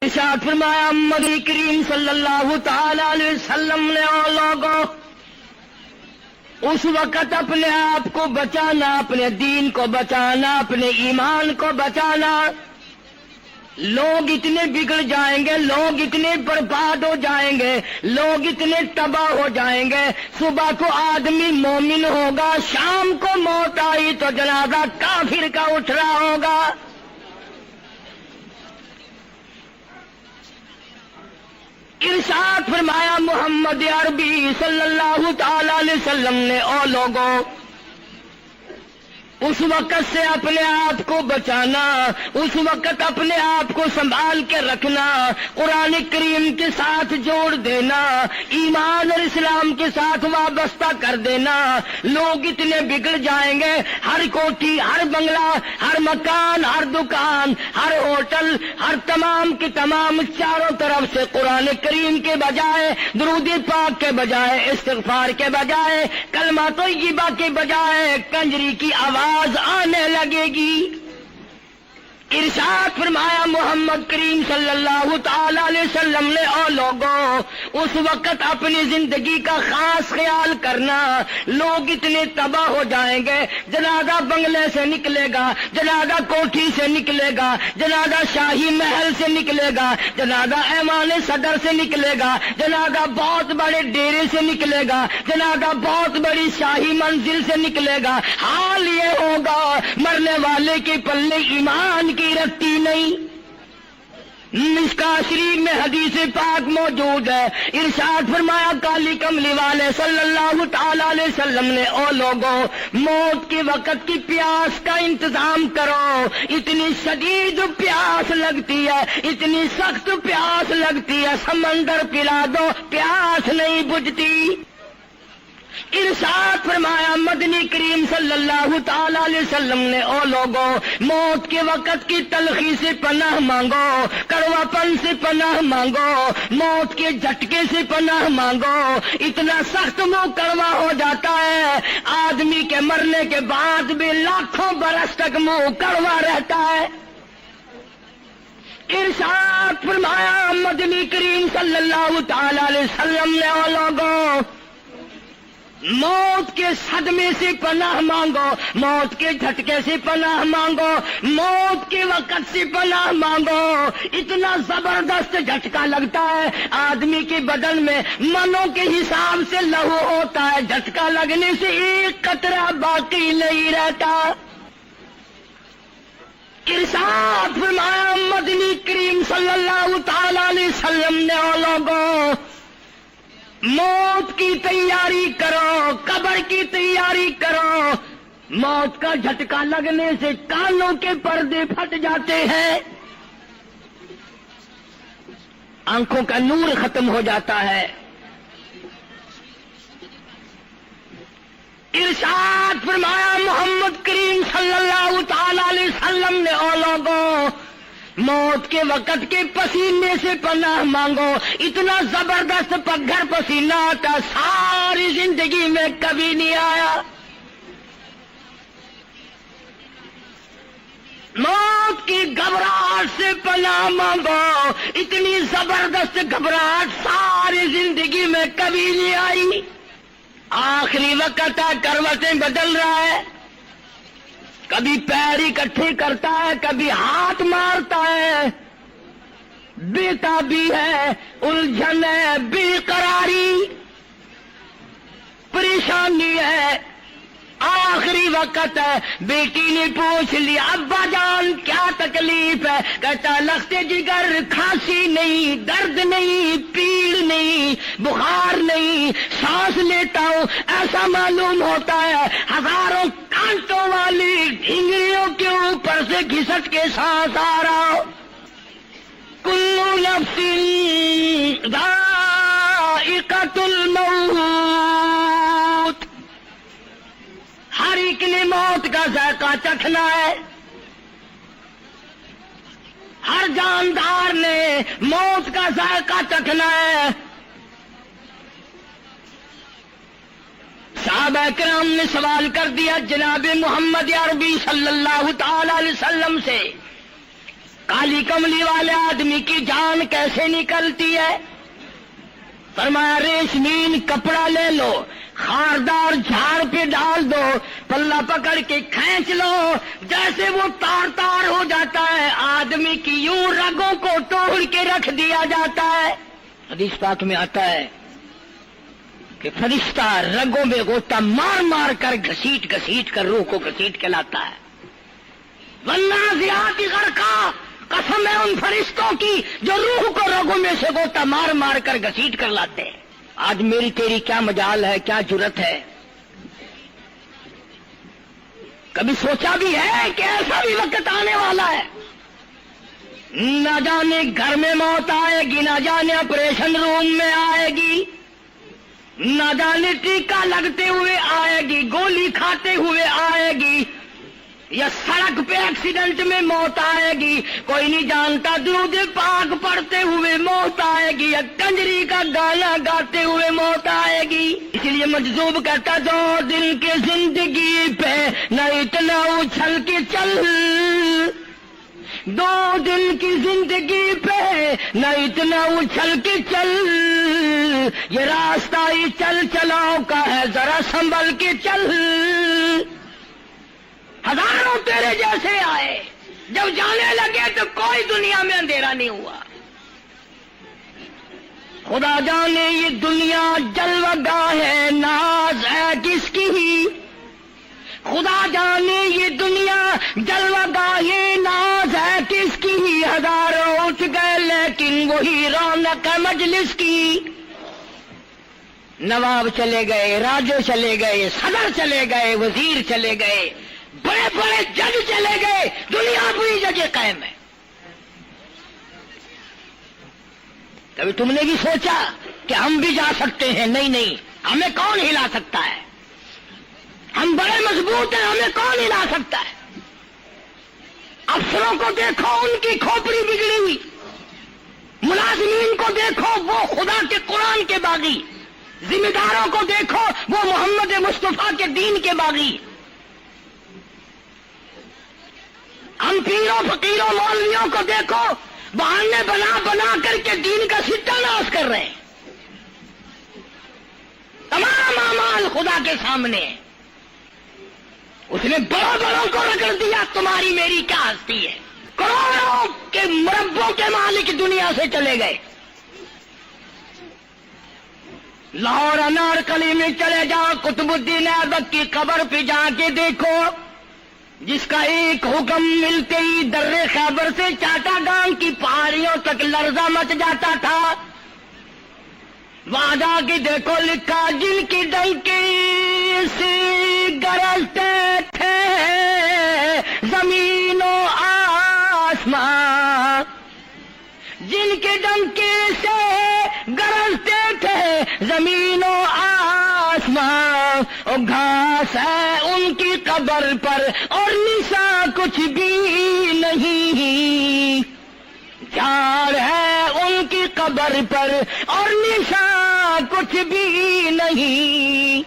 ارشاد فرمایا نبی کریم صلی اللہ تعالی علیہ وسلم نے اور لوگوں اس وقت اپنے آپ کو بچانا، اپنے دین کو بچانا، اپنے ایمان کو بچانا. لوگ اتنے بگڑ جائیں گے، لوگ اتنے برباد ہو جائیں گے، لوگ اتنے تباہ ہو جائیں گے. صبح کو آدمی مومن ہوگا، شام کو موت آئی تو جنازہ کافر کا اٹھ رہا ہوگا. ارشاد فرمایا محمد عربی صلی اللہ تعالی علیہ وسلم نے او لوگوں اس وقت سے اپنے آپ کو بچانا، اس وقت اپنے آپ کو سنبھال کے رکھنا، قرآن کریم کے ساتھ جوڑ دینا، ایمان اور اسلام کے ساتھ وابستہ کر دینا. لوگ اتنے بگڑ جائیں گے، ہر کوٹھی، ہر بنگلہ، ہر مکان، ہر دکان، ہر ہوٹل، ہر تمام کے تمام چاروں طرف سے قرآن کریم کے بجائے، درود پاک کے بجائے، استغفار کے بجائے، کلمہ طیبہ کے بجائے کنجری کی آواز آنے لگے گی. ارشاد فرمایا محمد کریم صلی اللہ تعالی علیہ وسلم نے او لوگوں اس وقت اپنی زندگی کا خاص خیال کرنا. لوگ اتنے تباہ ہو جائیں گے، جنازہ بنگلے سے نکلے گا، جنازہ کوٹھی سے نکلے گا، جنازہ شاہی محل سے نکلے گا، جنازہ ایوان صدر سے نکلے گا، جنازہ بہت بڑے ڈیرے سے نکلے گا، جنازہ بہت بڑی شاہی منزل سے نکلے گا. حال یہ ہوگا مرنے والے کے پلے ایمان کی رتی نہیں. مشکاہ شریف میں حدیث پاک موجود ہے. ارشاد فرمایا کالی کملی والے صلی اللہ تعالی علیہ وسلم نے او لوگوں موت کے وقت کی پیاس کا انتظام کرو. اتنی شدید پیاس لگتی ہے، اتنی سخت پیاس لگتی ہے، سمندر پلا دو پیاس نہیں بجھتی. ارشاد فرمایا مدنی کریم صلی اللہ تعالی علیہ وسلم نے او لوگوں موت کے وقت کی تلخی سے پناہ مانگو، کڑوا پن سے پناہ مانگو، موت کے جھٹکے سے پناہ مانگو. اتنا سخت منہ کڑوا ہو جاتا ہے، آدمی کے مرنے کے بعد بھی لاکھوں برس تک منہ کڑوا رہتا ہے. ارشاد فرمایا مدنی کریم صلی اللہ تعالی علیہ وسلم نے او لوگوں موت کے صدمے سے پناہ مانگو، موت کے جھٹکے سے پناہ مانگو، موت کے وقت سے پناہ مانگو. اتنا زبردست جھٹکا لگتا ہے، آدمی کے بدن میں منوں کے حساب سے لہو ہوتا ہے، جھٹکا لگنے سے ایک قطرہ باقی نہیں رہتا. ارشاد فرمایا مدنی کریم صلی اللہ تعالی علیہ وسلم نے او لوگوں موت کی تیاری کرو، قبر کی تیاری کرو. موت کا جھٹکا لگنے سے کانوں کے پردے پھٹ جاتے ہیں، آنکھوں کا نور ختم ہو جاتا ہے. ارشاد فرمایا محمد کریم صلی اللہ تعالی علیہ وسلم نے او لوگوں موت کے وقت کے پسینے سے پناہ مانگو. اتنا زبردست پگھر پسینہ آتا ساری زندگی میں کبھی نہیں آیا. موت کی گھبراہٹ سے پناہ مانگو. اتنی زبردست گھبراہٹ ساری زندگی میں کبھی نہیں آئی. آخری وقت ہے، کروٹیں بدل رہا ہے، کبھی پیر اکٹھے کرتا ہے، کبھی ہاتھ مارتا ہے، بےتابی ہے، الجھن ہے، بے قراری، پریشانی ہے. آخری وقت ہے. بیٹی نے پوچھ لیا ابا جان کیا تکلیف ہے؟ کہتا لخت جگر، کھانسی نہیں، درد نہیں، پیڑ نہیں، بخار نہیں، سانس لیتا ہوں ایسا معلوم ہوتا ہے ہزاروں کانٹوں والی ڈھنگریوں کے اوپر سے گھسٹ کے سانس آ رہا ہو. کلو نفس ذائقۃ الموت، ہر ایک نے موت کا ذائقہ چکھنا ہے. ہر جاندار نے موت کا ذائقہ چکھنا ہے. صحابہ کرام نے سوال کر دیا جناب محمد عربی صلی اللہ تعالی علیہ وسلم سے کالی کملی والے آدمی کی جان کیسے نکلتی ہے؟ فرمایا ریشمین کپڑا لے لو، خاردار جھاڑ پہ ڈال دو، پلہ پکڑ کے کھینچ لو، جیسے وہ تار تار ہو جاتا ہے آدمی کی یوں رگوں کو توڑ کے رکھ دیا جاتا ہے۔ حدیث پاک میں آتا ہے کہ فرشتہ رگوں میں غوطہ مار مار کر گھسیٹ گھسیٹ کر روح کو گھسیٹ کے لاتا ہے۔ والنازعات غرقا، قسم ہے ان فرشتوں کی جو روح کو رگوں میں سے غوطہ مار مار کر گھسیٹ کر لاتے ہیں۔ آج میری تیری کیا مجال ہے، کیا جرت ہے؟ کبھی سوچا بھی ہے کہ ایسا بھی وقت آنے والا ہے، نہ جانے گھر میں موت آئے گی، نہ جانے آپریشن روم میں آئے گی، نہ جانے ٹیکا لگتے ہوئے آئے گی، گولی کھاتے ہوئے آئے گی، یا سڑک پہ ایکسیڈنٹ میں موت آئے گی، کوئی نہیں جانتا، درود پاک پڑھتے ہوئے موت آئے گی، یا کنجری کا گانا گاتے ہوئے موت آئے گی۔ اس لیے مجذوب کہتا 2 دن کی زندگی پہ نہ اتنا اچھل کے چل، 2 دن کی زندگی پہ نہ اتنا اچھل کے چل، یہ راستہ ہی چل چلاؤ کا ہے، ذرا سنبھل کے چل۔ ہزاروں تیرے جیسے آئے، جب جانے لگے تو کوئی دنیا میں اندھیرا نہیں ہوا۔ خدا جانے یہ دنیا جلوہ گاہ ہے، ناز ہے کس کی؟ خدا جانے یہ دنیا جلوہ گاہ ہے، ناز ہے کس کی؟ ہزاروں اٹھ گئے لیکن وہی رونق ہے مجلس کی۔ نواب چلے گئے، راجے چلے گئے، صدر چلے گئے، وزیر چلے گئے، بڑے بڑے جج چلے گئے، دنیا اپنی جگہ قائم ہے۔ کبھی تم نے بھی سوچا کہ ہم بھی جا سکتے ہیں؟ نہیں نہیں، ہمیں کون ہلا سکتا ہے؟ ہم بڑے مضبوط ہیں، ہمیں کون ہلا سکتا ہے؟ افسروں کو دیکھو، ان کی کھوپڑی بگڑی ہوئی، ملازمین کو دیکھو وہ خدا کے قرآن کے باغی، ذمہ داروں کو دیکھو وہ محمد مصطفیٰ کے دین کے باغی۔ ہم پیروں فقیروں مولویوں کو دیکھو، بہانے بنا بنا کر کے دین کا ستہ ناش کر رہے ہیں۔ تمام اعمال خدا کے سامنے، اس نے بڑوں بڑوں کو رگڑ دیا، تمہاری میری کیا ہستی ہے؟ کروڑوں کے مربوں کے مالک دنیا سے چلے گئے۔ لاہور انارکلی میں چلے جاؤ، قطب الدین ایبک کی قبر پہ جا کے دیکھو، جس کا ایک حکم ملتے ہی در خیبر سے چاٹا گام کی پہاڑیوں تک لرزہ مچ جاتا تھا۔ وہاں جا کے دیکھو لکھا، جن کی ڈنکی سے گرجتے تھے زمین و آسمان، جن کے ڈنکی سے گرجتے تھے زمین و آسمان، اور گھاس ہے ان کی قبر پر اور نشان کچھ بھی نہیں، جھاڑ ہے ان کی قبر پر اور نشان کچھ بھی نہیں۔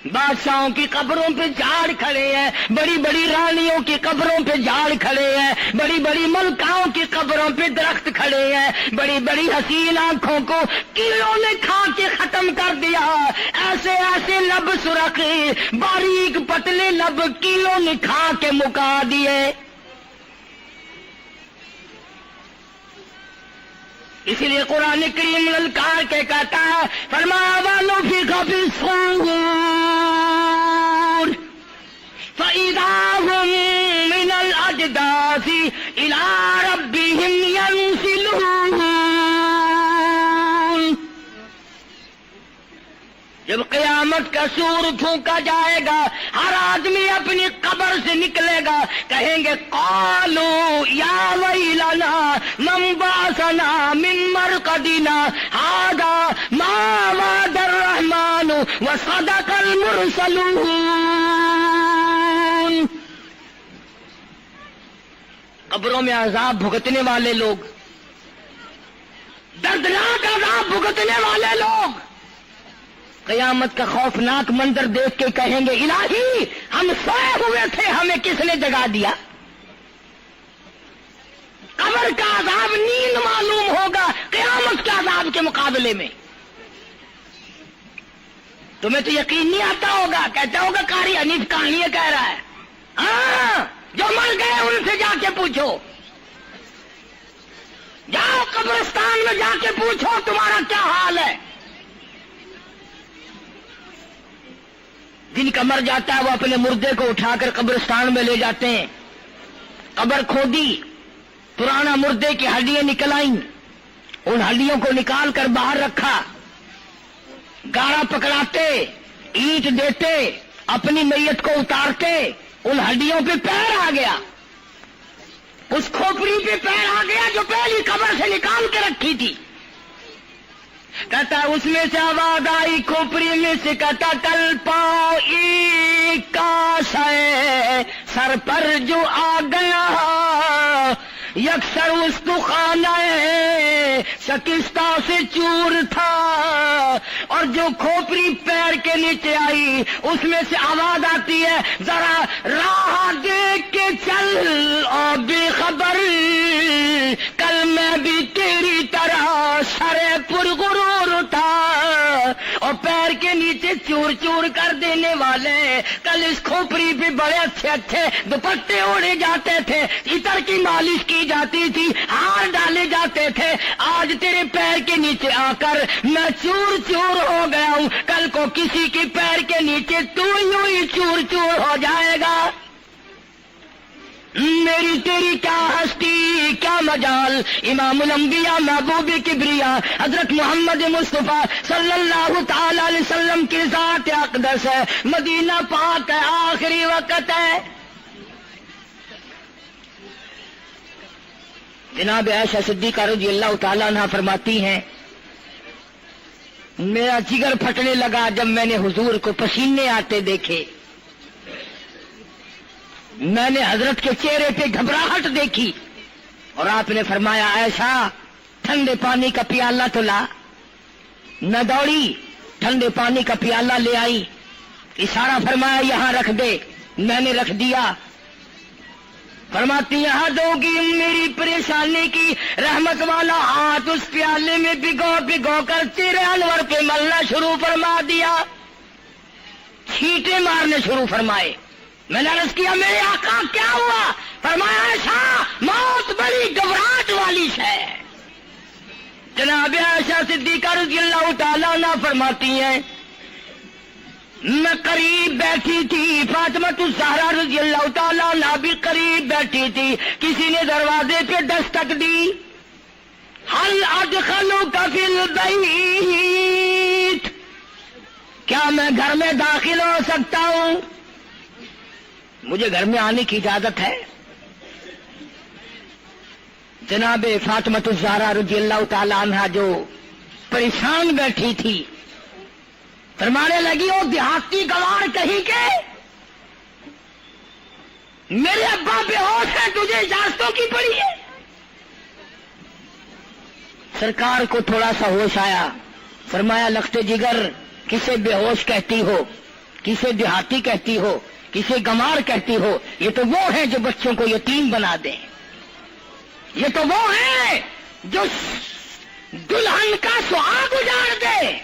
بادشاہوں کی قبروں پہ جھاڑ کھڑے ہیں، بڑی بڑی رانیوں کی قبروں پہ جھاڑ کھڑے ہیں، بڑی بڑی ملکاؤں کی قبروں پہ درخت کھڑے ہیں، بڑی بڑی حسین آنکھوں کو کیڑوں نے کھا کے ختم کر دیا، ایسے ایسے لب سرخ باریک پتلے لب کیڑوں نے کھا کے مکا دیے۔ اسی لیے قرآن کریم للکار کے کہتا ہے، فرمایا وَنُفِخَ فِي الصُّورِ فَإِذَا هُم مِّنَ الْأَجْدَاثِ إِلَىٰ رَبِّهِمْ يَنسِلُونَ۔ جب قیامت کا سور پھونکا جائے گا، ہر آدمی اپنی قبر سے نکلے گا، کہیں گے قالوا یا ویلنا من بعثنا من مرقدنا هذا ما وعد الرحمن وصدق المرسلون۔ قبروں میں عذاب بھگتنے والے لوگ، دردناک عذاب بھگتنے والے لوگ قیامت کا خوفناک منظر دیکھ کے کہیں گے الہی ہم سوئے ہوئے تھے، ہمیں کس نے جگا دیا؟ قبر کا عذاب نیند معلوم ہوگا قیامت کے عذاب کے مقابلے میں. تمہیں تو یقین نہیں آتا ہوگا، کہتا ہوگا قاری حنیف کہانی کہہ رہا ہے. ہاں، جو مر گئے ان سے جا کے پوچھو، جاؤ قبرستان میں جا کے پوچھو تمہارا کیا حال ہے. جن کا مر جاتا ہے وہ اپنے مردے کو اٹھا کر قبرستان میں لے جاتے ہیں. قبر کھودی، پرانا مردے کی ہڈیاں نکل آئیں، ان ہڈیوں کو نکال کر باہر رکھا، گاڑا پکڑاتے، اینٹ دیتے، اپنی میت کو اتارتے، ان ہڈیوں پہ پیر آ گیا، اس کھوپڑی پہ پیر آ گیا جو پہلی قبر سے نکال کے رکھی تھی. کہتا اس میں سے آواز آئی کھوپڑی میں سے، کہتا کل پاؤ ایک کاش ہے سر پر جو آ گیا، یکسر استخانہ شکستہ سے چور تھا. اور جو کھوپڑی پیر کے نیچے آئی اس میں سے آواز آتی ہے ذرا راہ دیکھ کے چل اور بے خبر، کل میں بھی تیری طرح سرے پرغرور تھا. اور پیر کے نیچے چور چور کر دینے والے کل اس کھوپڑی پہ بڑے اچھے اچھے دوپٹے اوڑے جاتے تھے، عطر کی مالش کی جاتی تھی، ہار ڈالے جاتے تھے. آج تیرے پیر کے نیچے آ کر میں چور چور ہو گیا ہوں، کل کو کسی کے پیر کے نیچے تو یوں ہی چور چور ہو جائے گا. میری تیری کیا ہستی کیا مجال. امام الانبیاء محبوب کبریا حضرت محمد مصطفیٰ صلی اللہ تعالی علیہ وسلم کی ذات اقدس ہے، مدینہ پاک ہے، آخری وقت ہے. جناب عائشہ صدیقہ رضی اللہ تعالیٰ عنہ فرماتی ہیں میرا جگر پھٹنے لگا جب میں نے حضور کو پسینے آتے دیکھے. میں نے حضرت کے چہرے پہ گھبراہٹ دیکھی اور آپ نے فرمایا عائشہ ٹھنڈے پانی کا پیالہ تو لا. میں دوڑی، ٹھنڈے پانی کا پیالہ لے آئی، اشارہ فرمایا یہاں رکھ دے. میں نے رکھ دیا. فرماتی یہاں دو گی میری پریشانی کی رحمت والا ہاتھ اس پیالے میں بھگو بھگو کر چہرے انور پہ ملنا شروع فرما دیا، چھینٹے مارنے شروع فرمائے. میں نے عرض کیا میرے آقا کیا ہوا؟ فرمایا عائشہ موت بڑی گھبراہٹ والی ہے. جناب عائشہ صدیقہ رضی اللہ تعالیٰ عنہ فرماتی ہیں میں قریب بیٹھی تھی، فاطمہ الزہرا رضی اللہ تعالیٰ عنہ بھی قریب بیٹھی تھی. کسی نے دروازے پہ دستک دی، حل ادخلوک فی البیت، کیا میں گھر میں داخل ہو سکتا ہوں؟ مجھے گھر میں آنے کی اجازت ہے؟ جناب فاطمہ الزہرا رضی اللہ تعالیٰ عنہ جو پریشان بیٹھی تھی فرمانے لگی وہ دیہاتی گوار کہیں کے میرے ابا بے ہوش ہے، تجھے اجازتوں کی پڑی ہے. سرکار کو تھوڑا سا ہوش آیا، فرمایا لخت جگر کسے بے ہوش کہتی ہو، کسے دیہاتی کہتی ہو، کسے گمار کہتی ہو؟ یہ تو وہ ہیں جو بچوں کو یتیم بنا دیں، یہ تو وہ ہیں جو دلہن کا سہاگ اجاڑ دے،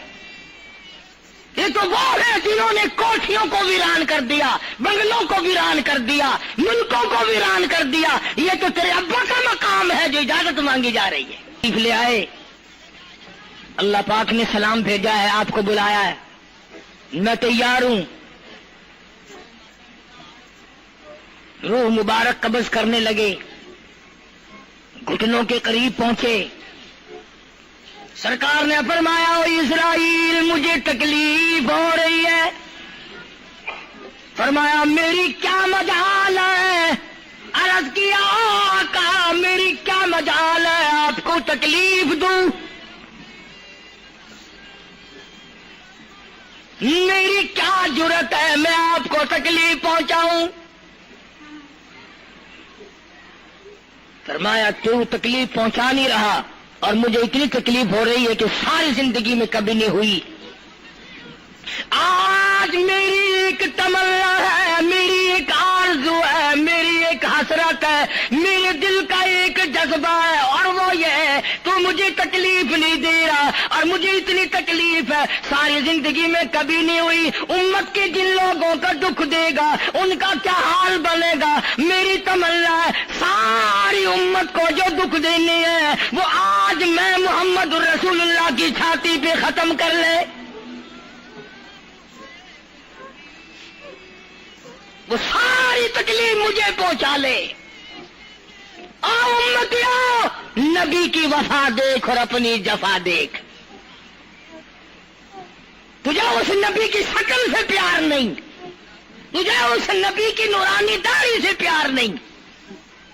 یہ تو وہ ہیں جنہوں نے کوٹھیوں کو ویران کر دیا، بنگلوں کو ویران کر دیا، ملکوں کو ویران کر دیا. یہ تو تیرے ابا کا مقام ہے جو اجازت مانگی جا رہی ہے. لے آئے، اللہ پاک نے سلام بھیجا ہے، آپ کو بلایا ہے، میں تیار ہوں. روح مبارک قبض کرنے لگے، گھٹنوں کے قریب پہنچے. سرکار نے فرمایا او اسرائیل مجھے تکلیف ہو رہی ہے. فرمایا میری کیا مجال ہے؟ عرض کیا آقا میری کیا مجال ہے آپ کو تکلیف دوں؟ میری کیا جرت ہے میں آپ کو تکلیف پہنچاؤں؟ فرمایا تو تکلیف پہنچا نہیں رہا اور مجھے اتنی تکلیف ہو رہی ہے کہ ساری زندگی میں کبھی نہیں ہوئی. آج میری ایک تمنا ہے، میری ایک آرزو ہے، میری ایک حسرت ہے، میرے دل کا ایک جذبہ تو مجھے تکلیف نہیں دے رہا، اور مجھے اتنی تکلیف ہے ساری زندگی میں کبھی نہیں ہوئی۔ امت کے جن لوگوں کا دکھ دے گا ان کا کیا حال بنے گا؟ میری تمنا ہے ساری امت کو جو دکھ دینے ہے وہ آج میں محمد رسول اللہ کی چھاتی پہ ختم کر لے، وہ ساری تکلیف مجھے پہنچا لے۔ آؤ امتیوں، نبی کی وفا دیکھ اور اپنی جفا دیکھ۔ تجھے اس نبی کی شکل سے پیار نہیں، تجھے اس نبی کی نورانی داڑھی سے پیار نہیں،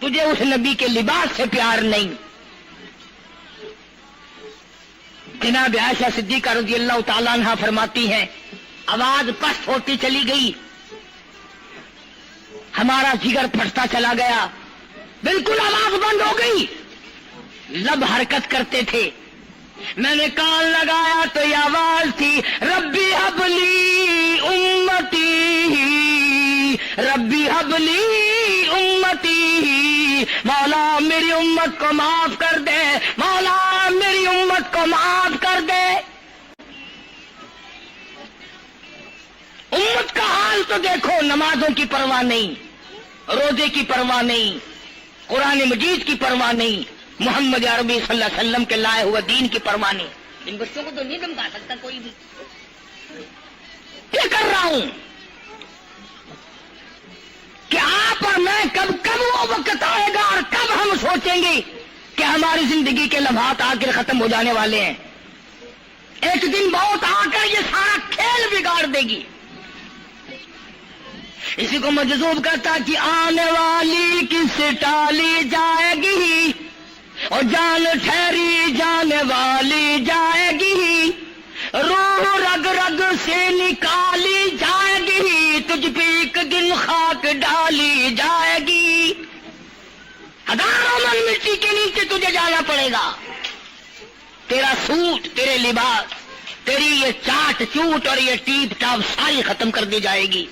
تجھے اس نبی کے لباس سے پیار نہیں۔ جناب عائشہ صدیقہ رضی اللہ تعالیٰ عنہا فرماتی ہیں آواز پست ہوتی چلی گئی، ہمارا جگر پھٹتا چلا گیا، بالکل آواز بند ہو گئی، لب حرکت کرتے تھے۔ میں نے کان لگایا تو یہ آواز تھی، ربی حبلی امتی، ربی حبلی امتی، مولا میری امت کو معاف کر دے، مولا میری امت کو معاف کر دے۔ امت کا حال تو دیکھو، نمازوں کی پرواہ نہیں، روزے کی پرواہ نہیں، قرآن مجید کی پرواہ نہیں، محمد عربی صلی اللہ علیہ وسلم کے لائے ہوئے دین کی پرواہ نہیں۔ ان بچوں کو تو نہیں دمکا سکتا کوئی بھی۔ کیا کر رہا ہوں کہ آپ اور میں کب وہ وقت آئے گا اور کب ہم سوچیں گے کہ ہماری زندگی کے لمحات آ کر ختم ہو جانے والے ہیں۔ ایک دن بہت آ کر یہ سارا کھیل بگاڑ دے گی۔ اسی کو مجذوب کرتا کہ آنے والی کس ٹالی جائے گی، اور جان ٹھہری جانے والی جائے گی، روح رگ رگ سے نکالی جائے گی، تجھ پہ ایک دن خاک ڈالی جائے گی۔ ہزاروں من مٹی کے نیچے تجھے جانا پڑے گا، تیرا سوٹ، تیرے لباس، تیری یہ چاٹ چوٹ اور یہ ٹیپ ٹاپ ساری ختم کر دی جائے گی۔